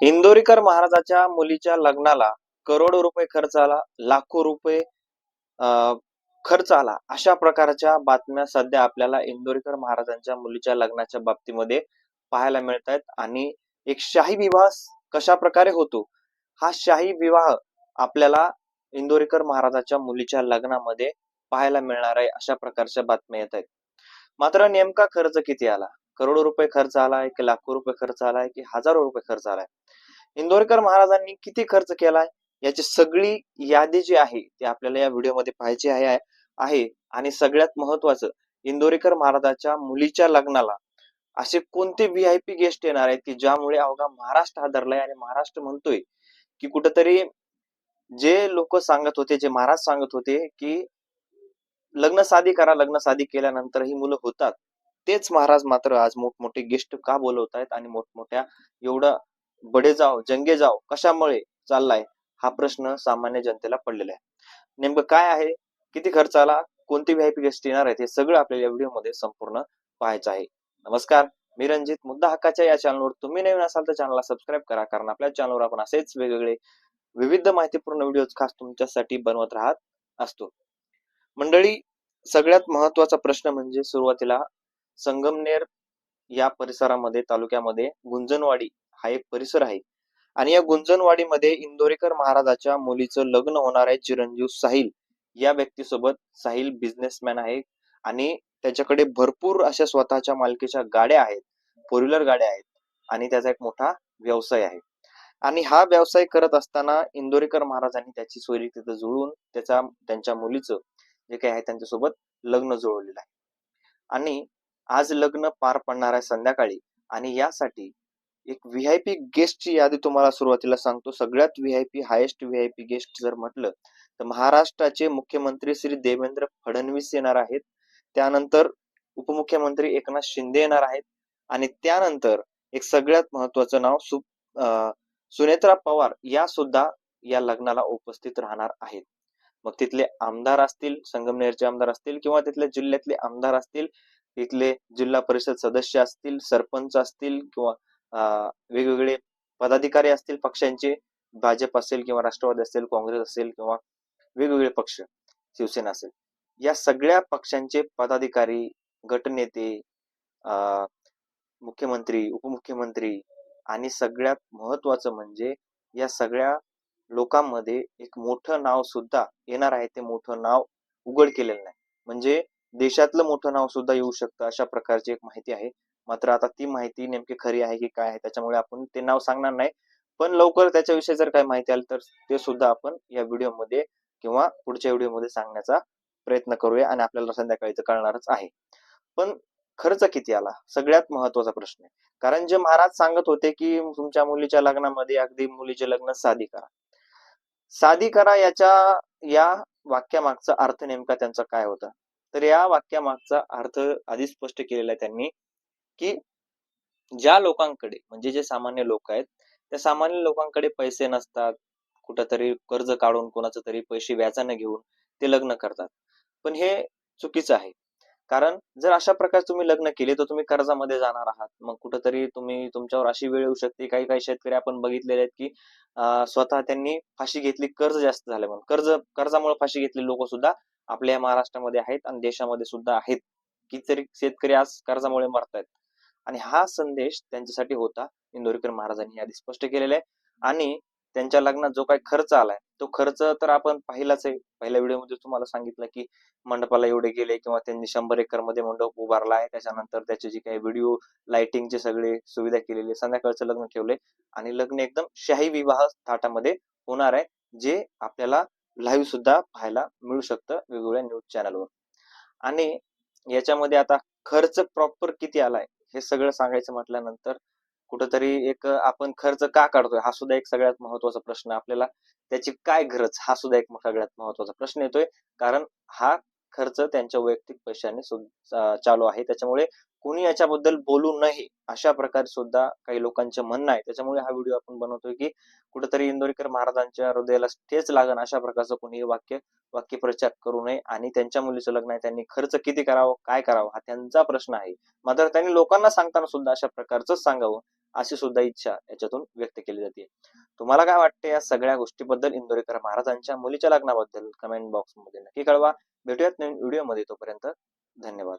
इंदोरीकर महाराजाच्या मुलीच्या लग्नाला करोडो रुपये खर्च आला, लाखो रुपये अ, खर्च आला. अशा प्रकारच्या बातम्या सध्या आपल्याला इंदोरीकर महाराजांच्या मुलीच्या लग्नाच्या बाबतीमध्ये पाहायला मिळत आहेत. आणि एक शाही विवाह कशा प्रकारे होतो, हा शाही विवाह आपल्याला इंदोरीकर महाराजाच्या मुलीच्या लग्नामध्ये पाहायला मिळणार आहे, अशा प्रकारच्या बातम्या येत आहेत. मात्र नेमका खर्च किती आला? करोडो रुपये खर्च आलाय की लाखो रुपये खर्च आलाय की हजारो रुपये खर्च आलाय? इंदोरकर महाराजांनी किती खर्च केलाय याची सगळी यादी जी आहे ती आपल्याला या व्हिडिओमध्ये पाहायची आहे. आणि सगळ्यात महत्वाचं, इंदोरीकर महाराजाच्या मुलीच्या लग्नाला असे कोणते व्हीआयपी गेस्ट येणार आहेत की ज्यामुळे अवघा महाराष्ट्र हादरलाय आणि महाराष्ट्र म्हणतोय की कुठेतरी जे लोक सांगत होते, जे महाराज सांगत होते की लग्न साधी करा, लग्न साधी केल्यानंतर ही मुलं होतात, तेच महाराज मात्र आज मोठमोठे गेस्ट का बोलवतायत आणि मोठमोठ्या एवढं बडे जाव जंगे जाव कशामुळे चाललाय, हा प्रश्न सामान्य जनतेला पडलेला आहे. नेमकं काय आहे, किती खर्च आला, कोणते व्हीआयपी गेस्ट येणार आहेत, हे सगळं आपल्याला या व्हिडिओमध्ये संपूर्ण पाहायचं आहे. नमस्कार, मी रणजित. मुद्दा हक्काच्या या चॅनलवर तुम्ही नवीन असाल तर चॅनलला सबस्क्राईब करा, कारण आपल्या चॅनलवर आपण असेच वेगवेगळे विविध माहितीपूर्ण व्हिडिओज खास तुमच्यासाठी बनवत राहत असतो. मंडळी, सगळ्यात महत्वाचा प्रश्न म्हणजे सुरुवातीला संगमनेर या परिसरामध्ये, तालुक्यामध्ये गुंजनवाडी हा एक परिसर आहे आणि या गुंजनवाडीमध्ये इंदोरीकर महाराजाच्या मुलीचं लग्न होणार आहे. चिरंजीव साहिल या व्यक्तीसोबत. साहिल बिझनेसमॅन आहे आणि त्याच्याकडे भरपूर अशा स्वतःच्या मालकीच्या गाड्या आहेत, फोर व्हीलर गाड्या आहेत आणि त्याचा एक मोठा व्यवसाय आहे. आणि हा व्यवसाय करत असताना इंदोरीकर महाराजांनी त्याची सोयरी तिथं जुळवून त्यांच्या मुलीचं जे काही आहे त्यांच्यासोबत लग्न जुळवलेलं आहे. आणि आज लग्न पार पडणार आहे संध्याकाळी. आणि यासाठी एक व्हीआयपी गेस्टची यादी तुम्हाला सुरुवातीला सांगतो. सगळ्यात व्हीआयपी, हायेस्ट व्हीआयपी गेस्ट जर म्हटलं तर महाराष्ट्राचे मुख्यमंत्री श्री देवेंद्र फडणवीस येणार आहेत. त्यानंतर उपमुख्यमंत्री एकनाथ शिंदे येणार आहेत. आणि त्यानंतर एक सगळ्यात महत्वाचं नाव सुनेत्रा पवार या सुद्धा या लग्नाला उपस्थित राहणार आहेत. मग तिथले आमदार असतील, संगमनेरचे आमदार असतील किंवा तिथल्या जिल्ह्यातले आमदार असतील, तिथले जिल्हा परिषद सदस्य असतील, सरपंच असतील किंवा वेगवेगळे पदाधिकारी असतील पक्षांचे, भाजप असेल किंवा राष्ट्रवादी असेल, काँग्रेस असेल किंवा वेगवेगळे पक्ष, शिवसेना असेल, या सगळ्या पक्षांचे पदाधिकारी, गटनेते, मुख्यमंत्री, उपमुख्यमंत्री आणि सगळ्यात महत्वाचं म्हणजे या सगळ्या लोकांमध्ये एक मोठं नाव सुद्धा येणार आहे. ते मोठं नाव उघड केलेलं नाही, म्हणजे देशातलं मोठं नाव सुद्धा येऊ शकतं, अशा प्रकारची एक माहिती आहे. मात्र आता ती माहिती नेमकी खरी आहे की काय आहे त्याच्यामुळे आपण ते नाव सांगणार नाही. पण लवकर त्याच्याविषयी जर काही माहिती आली तर ते सुद्धा आपण या व्हिडिओमध्ये किंवा पुढच्या व्हिडिओमध्ये सांगण्याचा प्रयत्न करूया आणि आपल्याला संध्याकाळी तर कळणारच आहे. पण खर्च किती आला, सगळ्यात महत्वाचा प्रश्न आहे. कारण जे महाराज सांगत होते की तुमच्या मुलीच्या लग्नामध्ये अगदी मुलीचे लग्न साधी करा, साधी करा, या वाक्यामागचा अर्थ नेमका त्यांचा काय होता? तर या वाक्यामागचा अर्थ आधी स्पष्ट केलेला आहे त्यांनी की ज्या लोकांकडे, म्हणजे जे सामान्य लोक आहेत, त्या सामान्य लोकांकडे पैसे नसतात, कुठंतरी कर्ज काढून कोणाचं तरी पैसे व्याजाने घेऊन ते लग्न करतात. पण हे चुकीचं आहे. कारण जर अशा प्रकारे तुम्ही लग्न केले तर तुम्ही कर्जामध्ये जाणार आहात. मग कुठंतरी तुमच्यावर अशी वेळ येऊ शकते. काही काही शेतकरी आपण बघितलेले आहेत की स्वतः त्यांनी फाशी घेतली, कर्ज जास्त झालं म्हणून. कर्जामुळे फाशी घेतली लोक सुद्धा आपल्या महाराष्ट्रामध्ये आहेत आणि देशामध्ये सुद्धा आहेत. कितीतरी शेतकरी आज कर्जामुळे मरतायत. आणि हा संदेश त्यांच्यासाठी होता. इंदोरीकर महाराजांनी आधी स्पष्ट केलेला आहे. आणि त्यांच्या लग्नात जो काही खर्च आलाय तो खर्च तर आपण पाहिलाच आहे. पहिल्या व्हिडिओमध्ये तुम्हाला सांगितलं की मंडपाला एवढे गेले किंवा त्यांनी 100 एकर मध्ये मंडप उभारला आहे. त्याच्यानंतर त्याचे जे काही व्हिडिओ, लाइटिंगचे सगळे सुविधा केलेली, संध्याकाळचं लग्न ठेवले आणि लग्न एकदम शाही विवाह थाटामध्ये होणार आहे, जे आपल्याला लाईव्ह सुद्धा पाहायला मिळू शकतं वेगवेगळ्या न्यूज चॅनलवर. आणि याच्यामध्ये आता खर्च प्रॉपर किती आलाय हे सगळं सांगायचं म्हटल्यानंतर कुठंतरी एक आपण खर्च का काढतोय हा सुद्धा एक सगळ्यात महत्वाचा प्रश्न. आपल्याला त्याची काय गरज, हा सुद्धा एक सगळ्यात महत्वाचा प्रश्न येतोय. कारण हा खर्च त्यांच्या वैयक्तिक पैशाने चालू आहे. त्याच्यामुळे कोणी याच्याबद्दल बोलू नये, अशा प्रकारे सुद्धा काही लोकांचं म्हणणं आहे. त्याच्यामुळे हा व्हिडिओ आपण बनवतोय, की कुठेतरी इंदोरीकर महाराजांच्या हृदयाला ठेच लागेल अशा प्रकारचं कोणी वाक्यप्रचार करू नये आणि त्यांच्या मुलीचं लग्न आहे, त्यांनी खर्च किती करावा, काय करावं हा त्यांचा प्रश्न आहे. मात्र त्यांनी लोकांना सांगताना सुद्धा अशा प्रकारचंच सांगावं, अशी सुद्धा इच्छा याच्यातून व्यक्त केली जाते. तुम्हाला काय वाटते या सगळ्या गोष्टीबद्दल, इंदोरीकर महाराजांच्या मुलीच्या लग्नाबद्दल? कमेंट बॉक्समध्ये नक्की कळवा. भेटूयात नवीन व्हिडिओमध्ये. तोपर्यंत धन्यवाद.